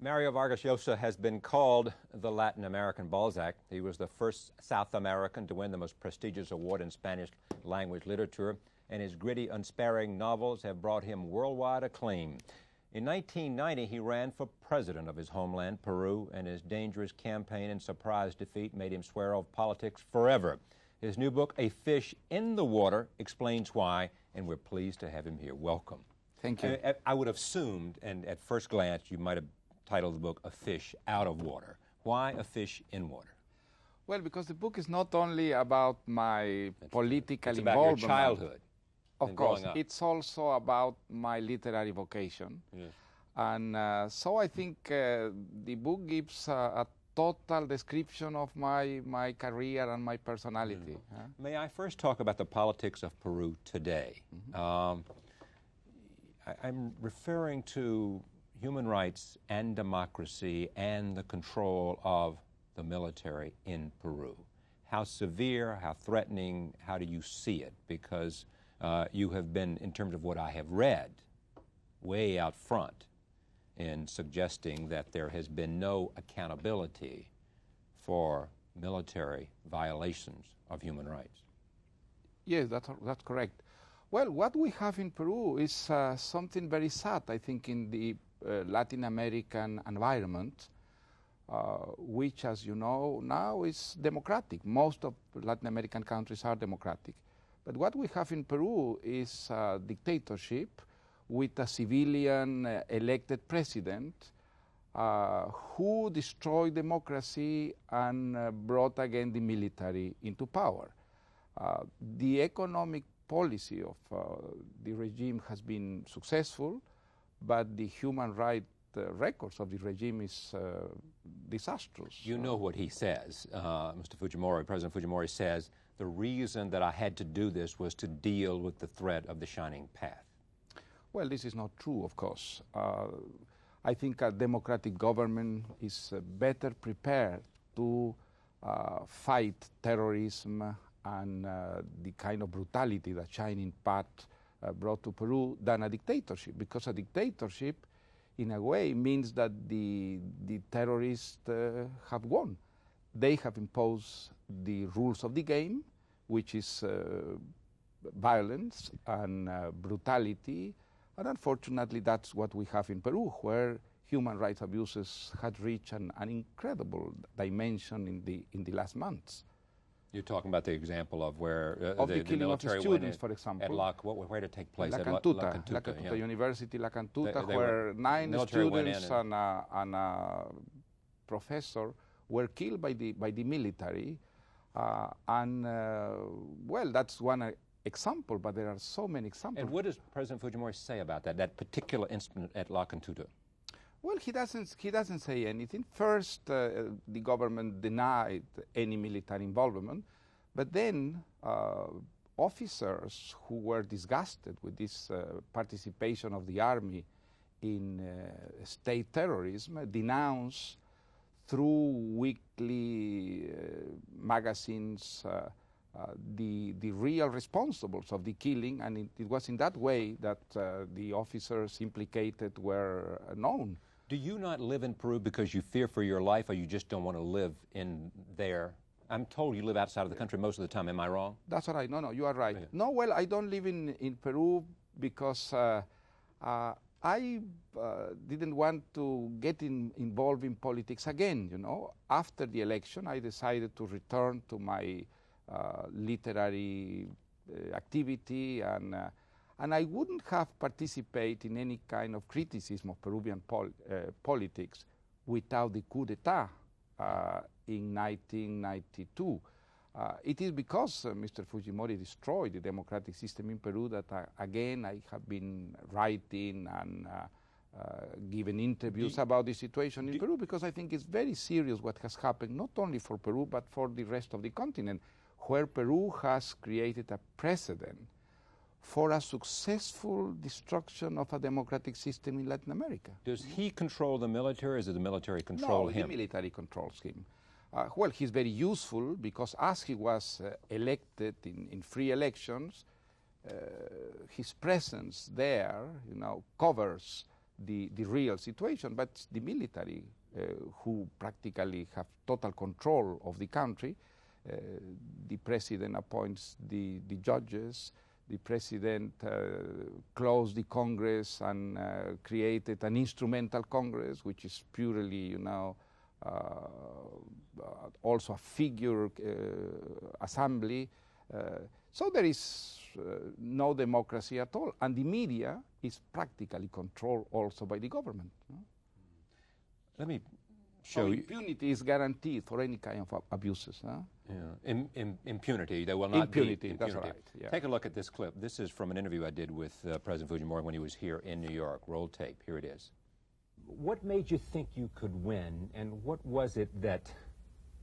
Mario Vargas Llosa has been called the Latin American Balzac. He was the first South American to win the most prestigious award in Spanish language literature, and his gritty, unsparing novels have brought him worldwide acclaim. In 1990, he ran for president of his homeland, Peru, and his dangerous campaign and surprise defeat made him swear off politics forever. His new book, A Fish in the Water, explains why, and we're pleased to have him here. Welcome. Thank you. I would have assumed, and at first glance, you might have titled the book, A Fish Out of Water. Why A Fish in Water? Well, because the book is not only about my political it's involvement. About your childhood. Of course. It's also about my literary vocation. Yes. And so I think the book gives a total description of my career and my personality. May I first talk about the politics of Peru today? I'm referring to human rights and democracy and the control of the military in Peru. How severe, how threatening, how do you see it? Because you have been, in terms of what I have read, way out front in suggesting that there has been no accountability for military violations of human rights. Yes, that's correct. Well, what we have in Peru is something very sad, I think, in the Latin American environment, which, as you know, now is democratic. Most of Latin American countries are democratic. But what we have in Peru is a dictatorship with a civilian elected president who destroyed democracy and brought again the military into power. The economic policy of the regime has been successful, but the human rights records of the regime is disastrous. You know what he says, Mr. Fujimori, President Fujimori says, the reason that I had to do this was to deal with the threat of the shining path. Well, this is not true, of course. I think a democratic government is better prepared to fight terrorism and the kind of brutality that shining path brought to Peru than a dictatorship, because a dictatorship, in a way, means that the terrorists have won. They have imposed the rules of the game, which is violence and brutality, and unfortunately that's what we have in Peru, where human rights abuses had reached an incredible dimension in the last months. You're talking about the example of where the killing of students, for example. Where did it take place? La Cantuta University, La Cantuta, where 9 students and a professor were killed by the military. Well, that's one example, but there are so many examples. And what does President Fujimori say about that particular incident at La Cantuta? Well, he doesn't say anything. First, the government denied any military involvement, but then officers who were disgusted with this participation of the army in state terrorism denounced through weekly magazines the real responsibles of the killing, and it was in that way that the officers implicated were known. Do you not live in Peru because you fear for your life, or you just don't want to live in there? I'm told you live outside of the country most of the time. Am I wrong? That's right. No, you are right. Okay. No, well, I don't live in Peru because I didn't want to get involved in politics again. You know, after the election, I decided to return to my literary activity, and I wouldn't have participated in any kind of criticism of Peruvian politics without the coup d'etat in 1992. It is because Mr. Fujimori destroyed the democratic system in Peru that again I have been writing and given interviews about the situation in Peru, because I think it's very serious what has happened, not only for Peru but for the rest of the continent, where Peru has created a precedent for a successful destruction of a democratic system in Latin America. Does he control the military, or does the military control him? No, the military controls him. Well, he's very useful because as he was elected in free elections, his presence there, covers the real situation, but the military who practically have total control of the country. The president appoints the judges. The president closed the Congress and created an instrumental Congress, which is purely, also a figure assembly. So there is no democracy at all, and the media is practically controlled also by the government. Let me show you. Impunity is guaranteed for any kind of abuses. Yeah. Impunity. There will not be impunity. That's right. Yeah. Take a look at this clip. This is from an interview I did with President Fujimori when he was here in New York. Roll tape. Here it is. What made you think you could win, and what was it that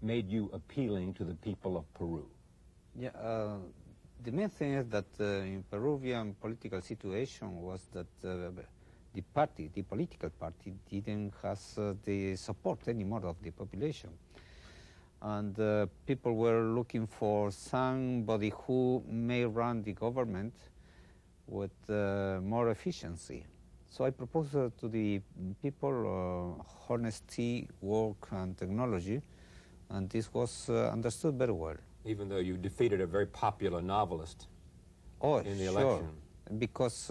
made you appealing to the people of Peru? Yeah, the main thing is that in Peruvian political situation was that the political party didn't have the support anymore of the population. And people were looking for somebody who may run the government with more efficiency. So I proposed to the people honesty, work, and technology, and this was understood very well. Even though you defeated a very popular novelist in the sure. election. Because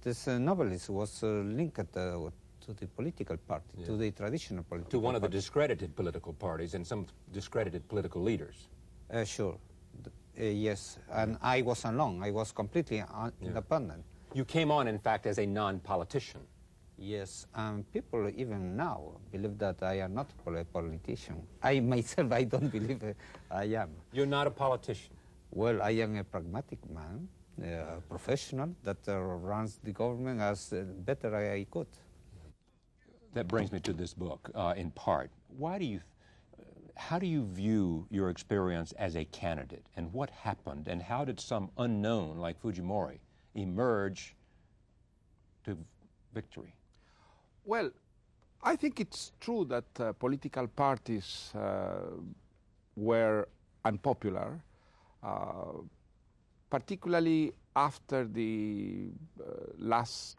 this novelist was linked to the political party, to the traditional political To one of the party. discredited political parties and some discredited political leaders. Sure. Yes, and I was alone. I was completely independent. You came on, in fact, as a non-politician. Yes, and people even now believe that I am not a politician. I myself, I don't believe I am. You're not a politician. Well, I am a pragmatic man, a professional that runs the government as better I could. That brings me to this book, in part. How do you view your experience as a candidate, and what happened, and how did some unknown like Fujimori emerge to victory? Well, I think it's true that political parties were unpopular, particularly after the last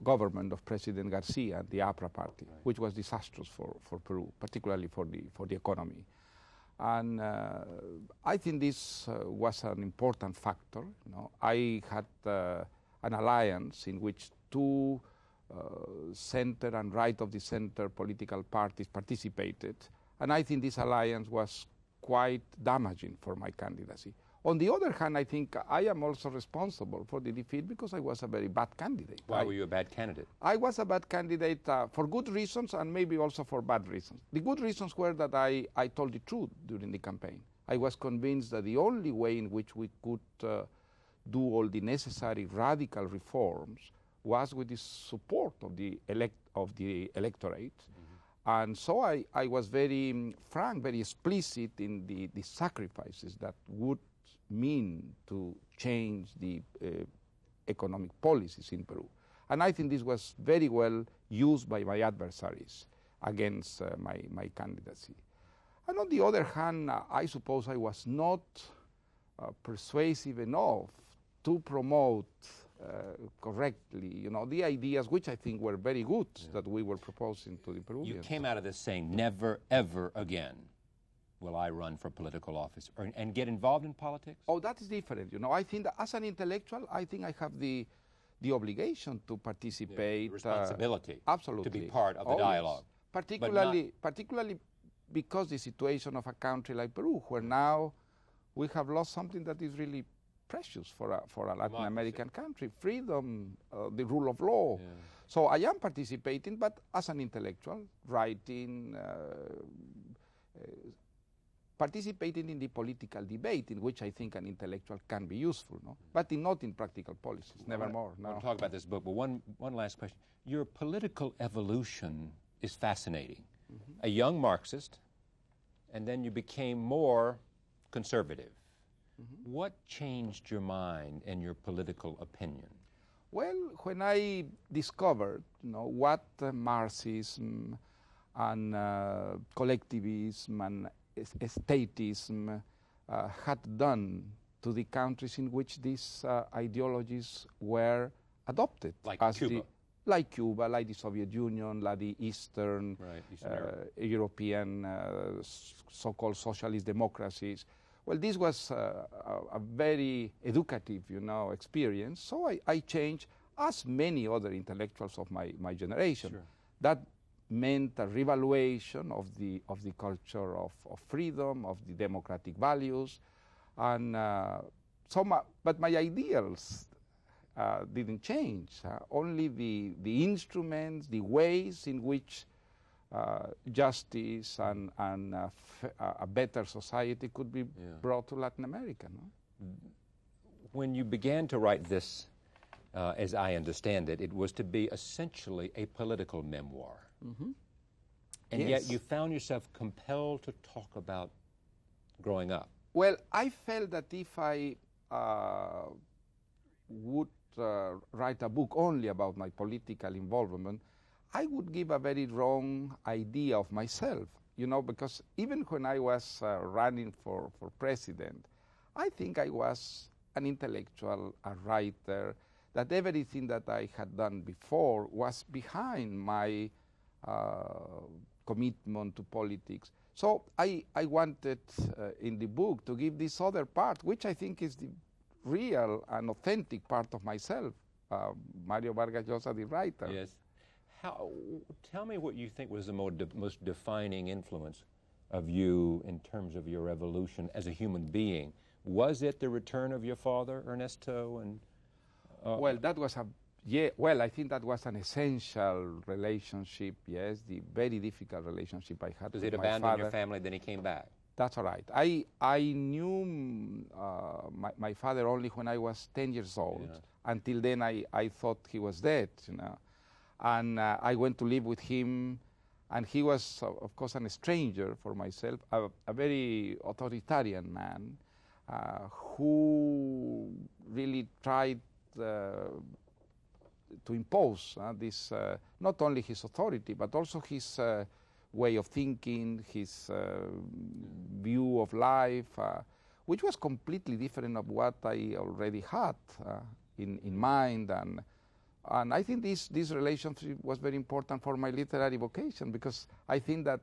government of President García, the APRA party, which was disastrous for Peru, particularly for the economy. And I think this was an important factor. I had an alliance in which two center and right of the center political parties participated, and I think this alliance was quite damaging for my candidacy. On the other hand, I think I am also responsible for the defeat because I was a very bad candidate. Why were you a bad candidate? I was a bad candidate for good reasons and maybe also for bad reasons. The good reasons were that I told the truth during the campaign. I was convinced that the only way in which we could do all the necessary radical reforms was with the support of the electorate. And so I was very frank, very explicit in the sacrifices that would mean to change the economic policies in Peru. And I think this was very well used by my adversaries against my candidacy. And on the other hand, I suppose I was not persuasive enough to promote correctly, the ideas which I think were very good that we were proposing to the Peruvians. You came out of this saying, never, ever again will I run for political office and get involved in politics? Oh, that is different. I think that as an intellectual, I think I have the obligation to participate. The responsibility. Absolutely. To be part of the dialogue. Yes. Particularly because the situation of a country like Peru, where now we have lost something that is really precious for a Latin American country, freedom, the rule of law. Yeah. So I am participating, but as an intellectual, writing, participating in the political debate, in which I think an intellectual can be useful, but not in practical policies, never more. No. We'll talk about this book, but one last question. Your political evolution is fascinating. A young Marxist, and then you became more conservative. What changed your mind and your political opinion? Well, when I discovered, what Marxism and collectivism and statism had done to the countries in which these ideologies were adopted. Like as Cuba. Like Cuba, like the Soviet Union, like the Eastern European so-called socialist democracies. Well, this was a very educative, experience. So I changed, as many other intellectuals of my generation. Sure. That meant a revaluation of the culture of freedom, of the democratic values, and but my ideals didn't change. Only the instruments, the ways in which justice and a better society could be brought to Latin America. No? When you began to write this, as I understand it, it was to be essentially a political memoir. Mm-hmm. And Yes. yet you found yourself compelled to talk about growing up. Well, I felt that if I would write a book only about my political involvement, I would give a very wrong idea of myself, because even when I was running for president, I think I was an intellectual, a writer, that everything that I had done before was behind my commitment to politics. So I wanted in the book to give this other part, which I think is the real and authentic part of myself, Mario Vargas Llosa, the writer. Yes. Tell me what you think was the most defining influence of you in terms of your evolution as a human being. Was it the return of your father, Ernesto? And well, that was I think that was an essential relationship, yes, the very difficult relationship I had with my father. Because he'd abandoned your family, then he came back. That's all right. I knew my father only when I was 10 years old. Yeah. Until then, I thought he was dead, And I went to live with him, and he was, of course, a stranger for myself, a very authoritarian man who really tried to impose this, not only his authority, but also his way of thinking, his view of life, which was completely different of what I already had in mind. And I think this relationship was very important for my literary vocation, because I think that,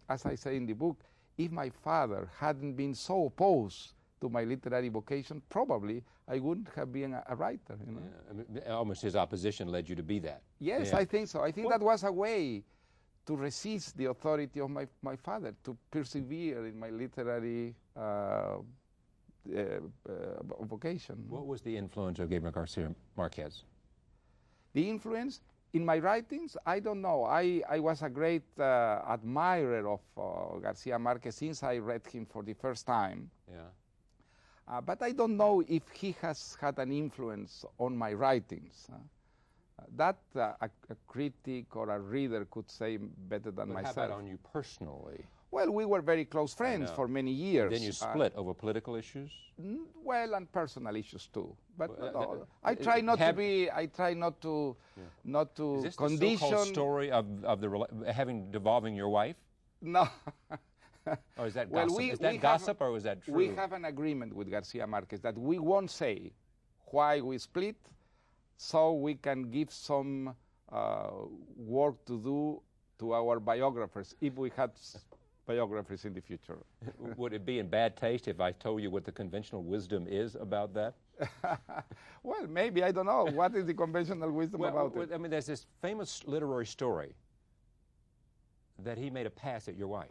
as I say in the book, if my father hadn't been so opposed to my literary vocation, probably I wouldn't have been a writer. Yeah. I mean, almost his opposition led you to be that. Yes, yeah. I think so. I think that was a way to resist the authority of my father, to persevere in my literary vocation. What was the influence of Gabriel García Márquez? The influence in my writings, I don't know. I was a great admirer of García Márquez since I read him for the first time. Yeah. But I don't know if he has had an influence on my writings. That a critic or a reader could say better than myself. How about on you personally? Well, we were very close friends for many years. Then you split over political issues? Well, and personal issues too. But no, I try not to be. I try not to, not to Is this condition. the so-called story of having devolving your wife? No. Or is that well, gossip? Is that gossip or was that true? We have an agreement with García Márquez that we won't say why we split, so we can give some work to do to our biographers if we had biographers in the future. Would it be in bad taste if I told you what the conventional wisdom is about that? Well, maybe, I don't know. What is the conventional wisdom about it? I mean, there's this famous literary story that he made a pass at your wife.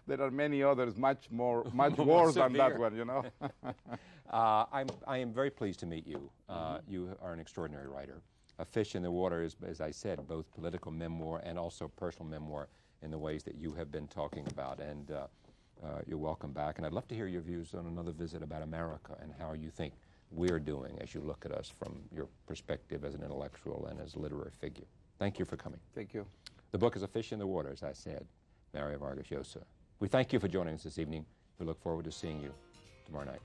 There are many others, much worse than that one, you know. I am very pleased to meet you. You are an extraordinary writer. A Fish in the Water is, as I said, both political memoir and also personal memoir in the ways that you have been talking about. And you're welcome back. And I'd love to hear your views on another visit about America and how you think we're doing as you look at us from your perspective as an intellectual and as a literary figure. Thank you for coming. Thank you. The book is A Fish in the Water, as I said, Mario Vargas Llosa. We thank you for joining us this evening. We look forward to seeing you tomorrow night.